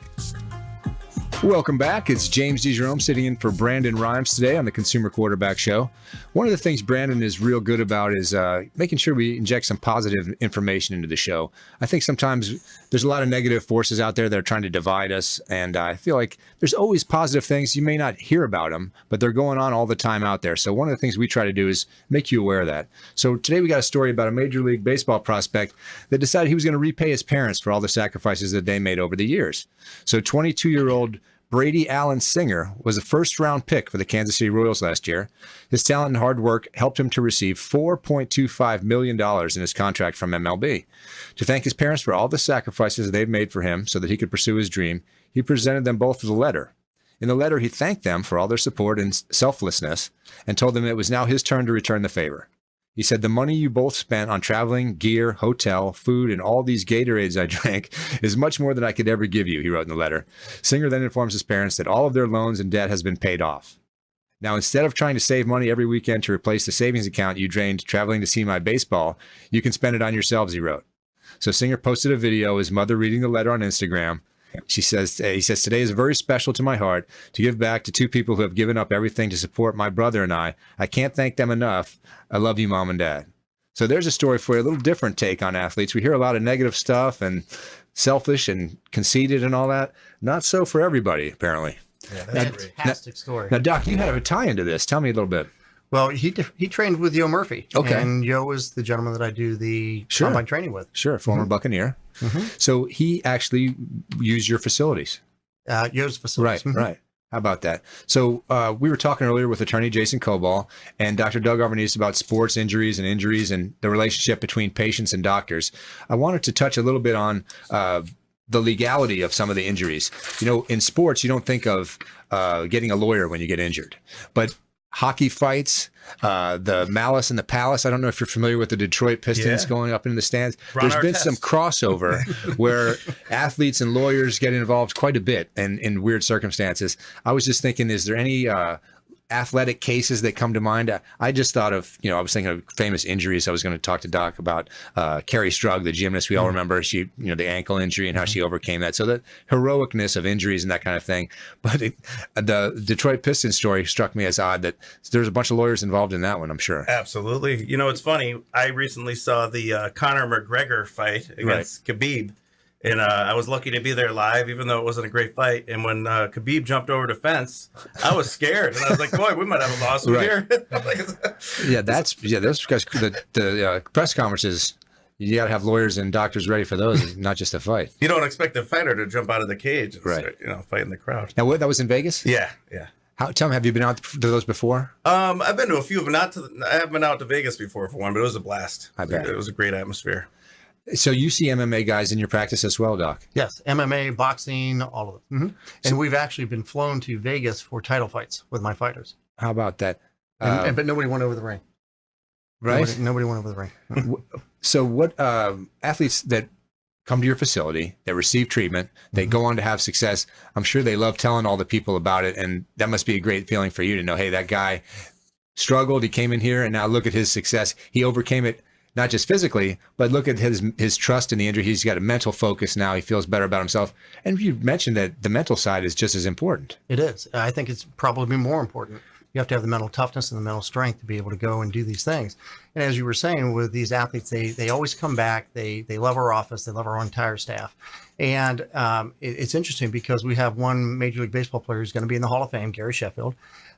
Welcome back. It's James DeJerome sitting in for Brandon Rhymes today on the Consumer Quarterback Show. One of the things Brandon is real good about is making sure we inject some positive information into the show. I think sometimes there's a lot of negative forces out there that are trying to divide us, and I feel like there's always positive things. You may not hear about them, but they're going on all the time out there. So one of the things we try to do is make you aware of that. So today we got a story about a Major League Baseball prospect that decided he was going to repay his parents for all the sacrifices that they made over the years. So 22-year-old Brady Allen Singer was a first-round pick for the Kansas City Royals last year. His talent and hard work helped him to receive $4.25 million in his contract from MLB. To thank his parents for all the sacrifices they've made for him so that he could pursue his dream, he presented them both with a letter. In the letter, he thanked them for all their support and selflessness and told them it was now his turn to return the favor. He said, "The money you both spent on traveling, gear, hotel, food, and all these Gatorades I drank is much more than I could ever give you," he wrote in the letter. Singer then informs his parents that all of their loans and debt has been paid off. "Now, instead of trying to save money every weekend to replace the savings account you drained traveling to see my baseball, you can spend it on yourselves," he wrote. So Singer posted a video of his mother reading the letter on Instagram. He says, "Today is very special to my heart to give back to two people who have given up everything to support my brother and I. I can't thank them enough. I love you, Mom and Dad." So there's a story for you, a little different take on athletes. We hear a lot of negative stuff and selfish and conceited and all that. Not so for everybody, apparently. Yeah, that's great. Fantastic story. Now, Doc, you had a tie into this. Tell me a little bit. Well, he trained with Yo Murphy. Okay. And Yo is the gentleman that I do the combine training with. Sure, former Buccaneer. So he actually used your facilities. Yo's facilities. Right. How about that? So we were talking earlier with attorney Jason Kobal and Dr. Doug Arvantis about sports injuries and the relationship between patients and doctors. I wanted to touch a little bit on the legality of some of the injuries. You know, in sports, you don't think of getting a lawyer when you get injured, but hockey fights, the Malice and the Palace. I don't know if you're familiar with the Detroit Pistons going up into the stands. There's been some crossover where athletes and lawyers get involved quite a bit in weird circumstances. I was just thinking, is there any athletic cases that come to mind? I just thought of, I was thinking of famous injuries. I was going to talk to Doc about Carrie Strug, the gymnast. We all remember the ankle injury and how she overcame that. So the heroicness of injuries and that kind of thing. But the Detroit Pistons story struck me as odd that there's a bunch of lawyers involved in that one, I'm sure. Absolutely. It's funny. I recently saw the Conor McGregor fight against Khabib. And I was lucky to be there live, even though it wasn't a great fight. And when Khabib jumped over the fence, I was scared. And I was like, boy, we might have a lawsuit here. Those guys, the press conferences, you got to have lawyers and doctors ready for those, not just a fight. You don't expect the fighter to jump out of the cage and start, fighting the crowd. Now, that was in Vegas? Yeah. Tell me, have you been out to those before? I've been to a few, but I haven't been out to Vegas before for one, but it was a blast. I bet. It was a great atmosphere. So you see MMA guys in your practice as well, Doc? Yes, MMA, boxing, all of it. Mm-hmm. And we've actually been flown to Vegas for title fights with my fighters. How about that? But nobody went over the ring. Right? Nobody went over the ring. So what athletes that come to your facility, that receive treatment, they go on to have success, I'm sure they love telling all the people about it, and that must be a great feeling for you to know, hey, that guy struggled, he came in here, and now look at his success. He overcame it. Not just physically, but look at his trust in the injury. He's got a mental focus now. He feels better about himself. And you mentioned that the mental side is just as important. It is. I think it's probably more important. You have to have the mental toughness and the mental strength to be able to go and do these things. And as you were saying, with these athletes, they always come back. They love our office. They love our entire staff. And it's interesting because we have one Major League Baseball player who's going to be in the Hall of Fame, Gary Sheffield,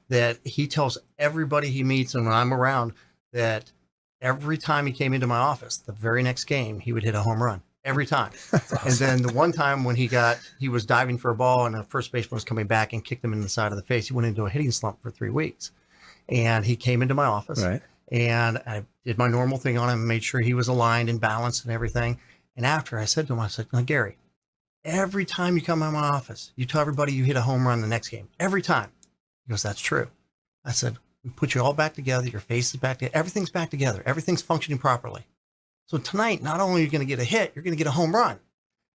that he tells everybody he meets and when I'm around that every time he came into my office, the very next game, he would hit a home run every time. Awesome. And then the one time when he was diving for a ball and a first baseman was coming back and kicked him in the side of the face, he went into a hitting slump for 3 weeks. And he came into my office and I did my normal thing on him, made sure he was aligned and balanced and everything. And after I said to him, I said, now, Gary, every time you come in my office, you tell everybody you hit a home run the next game. Every time. He goes, that's true. I said, we put you all back together. Your face is back together. Everything's back together. Everything's functioning properly. So tonight, not only are you going to get a hit, you're going to get a home run.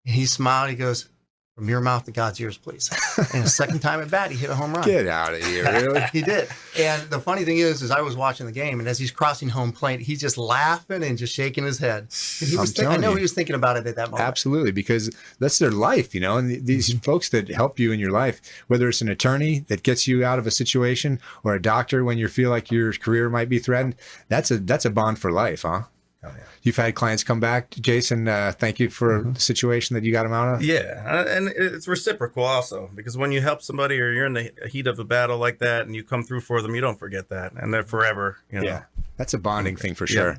And he smiled. He goes, From your mouth to God's ears, please. And the second time at bat, he hit a home run. Get out of here, really? He did. And the funny thing is I was watching the game, and as he's crossing home plate, he's just laughing and just shaking his head. And he was I know he was thinking about it at that moment. Absolutely, because that's their life, you know. And these folks that help you in your life, whether it's an attorney that gets you out of a situation or a doctor when you feel like your career might be threatened, that's a bond for life, huh? Oh, yeah. You've had clients come back, Jason. Thank you for the situation that you got them out of. Yeah, and it's reciprocal also, because when you help somebody or you're in the heat of a battle like that and you come through for them, you don't forget that, and they're forever. You know? Yeah, that's a bonding thing for sure.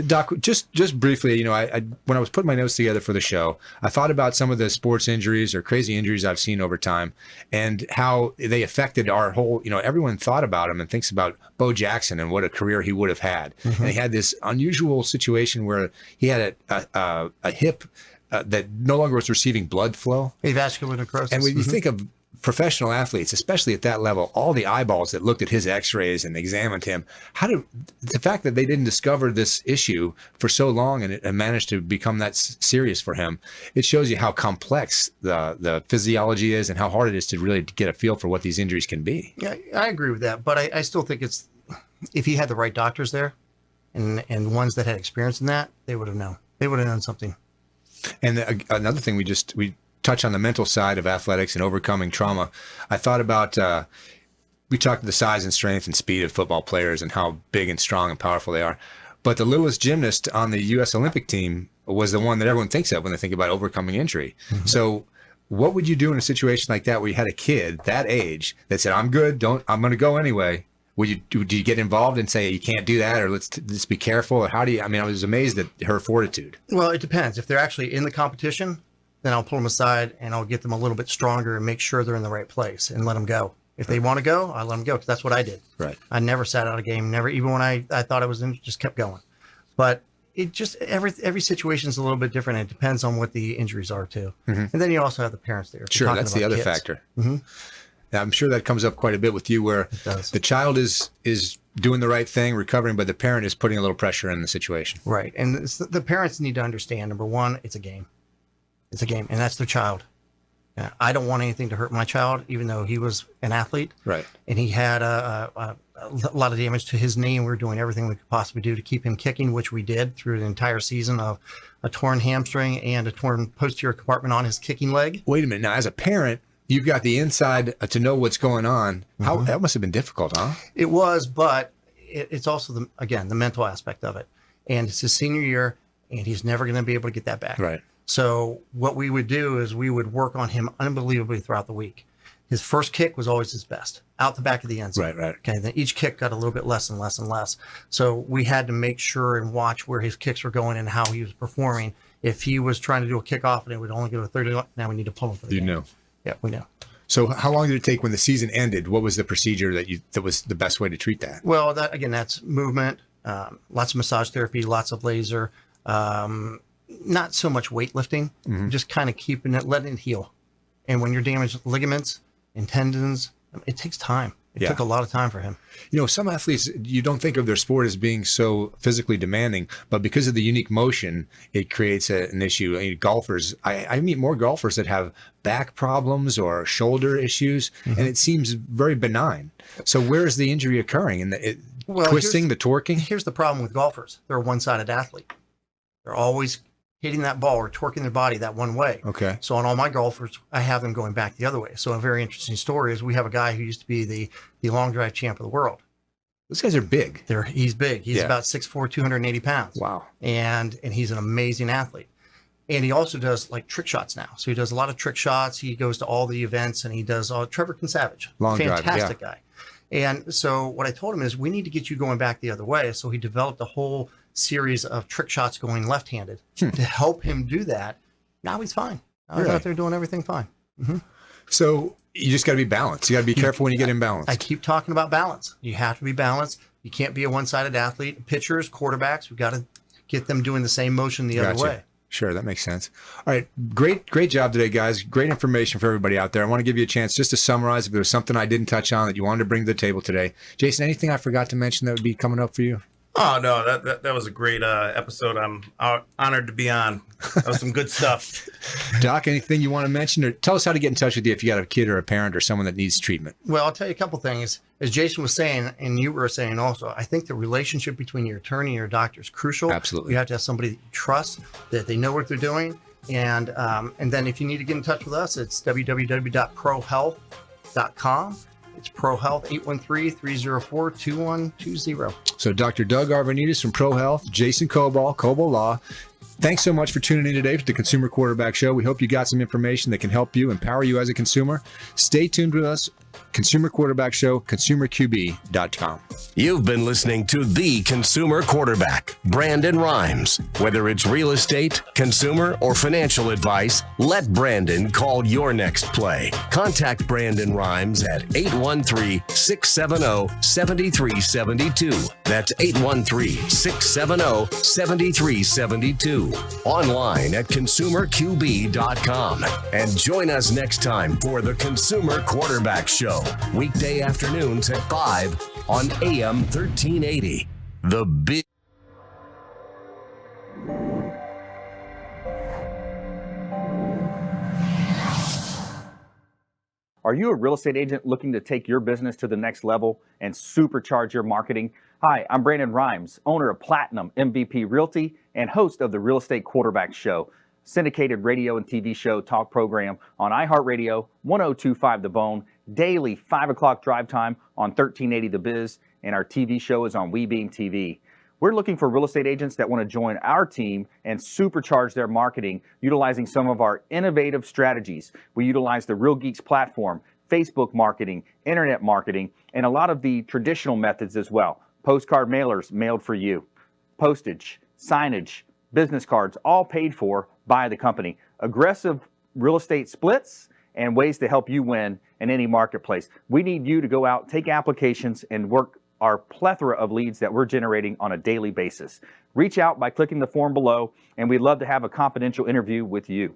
Doc, just briefly, you know, I when I was putting my notes together for the show, I thought about some of the sports injuries or crazy injuries I've seen over time and how they affected our whole, you know, everyone thought about him and thinks about Bo Jackson and what a career he would have had. And he had this unusual situation where he had a hip that no longer was receiving blood flow. Avascular necrosis. And when you think of professional athletes, especially at that level, all the eyeballs that looked at his x-rays and examined him, the fact that they didn't discover this issue for so long and it managed to become that serious for him, it shows you how complex the physiology is and how hard it is to really get a feel for what these injuries can be. Yeah, I agree with that. But I still think it's, if he had the right doctors there and ones that had experience in that, they would have known. They would have known something. And another thing we touch on the mental side of athletics and overcoming trauma. I thought about, we talked the size and strength and speed of football players and how big and strong and powerful they are. But the littlest gymnast on the U.S. Olympic team was the one that everyone thinks of when they think about overcoming injury. So what would you do in a situation like that where you had a kid that age that said, I'm good, I'm going to go anyway? Do you get involved and say, you can't do that, or let's be careful? Or how do you, I was amazed at her fortitude. Well, it depends. If they're actually in the competition, then I'll pull them aside and I'll get them a little bit stronger and make sure they're in the right place and let them go. If they want to go, I let them go, because that's what I did. Right. I never sat out a game, never, even when I thought I was in, just kept going. But it just, every situation is a little bit different. It depends on what the injuries are too. And then you also have the parents there. Sure, that's the other factor. I'm sure that comes up quite a bit with you, where the child is doing the right thing, recovering, but the parent is putting a little pressure in the situation. Right. And the parents need to understand, number one, it's a game. It's a game, and that's their child. I don't want anything to hurt my child, even though he was an athlete. Right. And he had a lot of damage to his knee, and we were doing everything we could possibly do to keep him kicking, which we did through the entire season of a torn hamstring and a torn posterior compartment on his kicking leg. Wait a minute. Now, as a parent, you've got the inside to know what's going on. How that must have been difficult, huh? It was, but it's also, the mental aspect of it. And it's his senior year, and he's never going to be able to get that back. Right. So what we would do is we would work on him unbelievably throughout the week. His first kick was always his best, out the back of the end zone. Right. Okay. Then each kick got a little bit less and less and less. So we had to make sure and watch where his kicks were going and how he was performing. If he was trying to do a kickoff and it would only go to 30, now we need to pull him for the game. You know. Yeah, we know. So how long did it take when the season ended? What was the procedure that was the best way to treat that? Well, that's movement, lots of massage therapy, lots of laser, not so much weightlifting, just kind of keeping it, letting it heal. And when you're damaged ligaments and tendons, it takes time. It took a lot of time for him. You know, some athletes, you don't think of their sport as being so physically demanding, but because of the unique motion, it creates an issue. I mean, golfers, I meet more golfers that have back problems or shoulder issues, and it seems very benign. So where is the injury occurring? In the twisting, the torquing? Here's the problem with golfers. They're a one-sided athlete. They're always hitting that ball or torquing their body that one way. Okay. So on all my golfers, I have them going back the other way. So a very interesting story is we have a guy who used to be the long drive champ of the world. Those guys are big. He's big. He's about 6'4", 280 pounds. Wow. And he's an amazing athlete. And he also does like trick shots now. So he does a lot of trick shots. He goes to all the events and he does Trevor Kinsavage. Long drive, fantastic guy. And so what I told him is we need to get you going back the other way. So he developed a whole series of trick shots going left-handed to help him do that. Now he's fine. He's out there doing everything fine. So you just got to be balanced. You got to be careful when you get imbalanced. I keep talking about balance. You have to be balanced. You can't be a one-sided athlete. Pitchers, quarterbacks, we've got to get them doing the same motion the other way. Sure, that makes sense. All right, great job today, guys. Great information for everybody out there. I want to give you a chance just to summarize if there was something I didn't touch on that you wanted to bring to the table today. Jason, anything I forgot to mention that would be coming up for you? Oh no, that was a great episode. I'm honored to be on. That was some good stuff. Doc, anything you want to mention, or tell us how to get in touch with you if you got a kid or a parent or someone that needs treatment? Well, I'll tell you a couple things. As Jason was saying, and you were saying also, I think the relationship between your attorney and your doctor is crucial. Absolutely. You have to have somebody that you trust, that they know what they're doing. And then if you need to get in touch with us, it's www.prohealth.com. It's ProHealth, 813-304-2120. So Dr. Doug Arvantis from ProHealth, Jason Kobal, Kobal Law. Thanks so much for tuning in today for the Consumer Quarterback Show. We hope you got some information that can help you, empower you as a consumer. Stay tuned with us. Consumer Quarterback Show, consumerqb.com. You've been listening to The Consumer Quarterback, Brandon Rhymes. Whether it's real estate, consumer, or financial advice, let Brandon call your next play. Contact Brandon Rhymes at 813-670-7372. That's 813-670-7372. Online at consumerqb.com. And join us next time for The Consumer Quarterback Show. Weekday afternoons at 5 on AM 1380. The Big. Are you a real estate agent looking to take your business to the next level and supercharge your marketing? Hi, I'm Brandon Rhymes, owner of Platinum MVP Realty and host of the Real Estate Quarterback Show, syndicated radio and TV show talk program on iHeartRadio, 1025 The Bone, daily 5 o'clock drive time on 1380 The Biz, and our TV show is on WeBeam TV. We're looking for real estate agents that want to join our team and supercharge their marketing utilizing some of our innovative strategies. We utilize the Real Geeks platform, Facebook marketing, internet marketing, and a lot of the traditional methods as well. Postcard mailers mailed for you, postage, signage, business cards, all paid for by the company. Aggressive real estate splits and ways to help you win in any marketplace. We need you to go out, take applications, and work our plethora of leads that we're generating on a daily basis. Reach out by clicking the form below, and we'd love to have a confidential interview with you.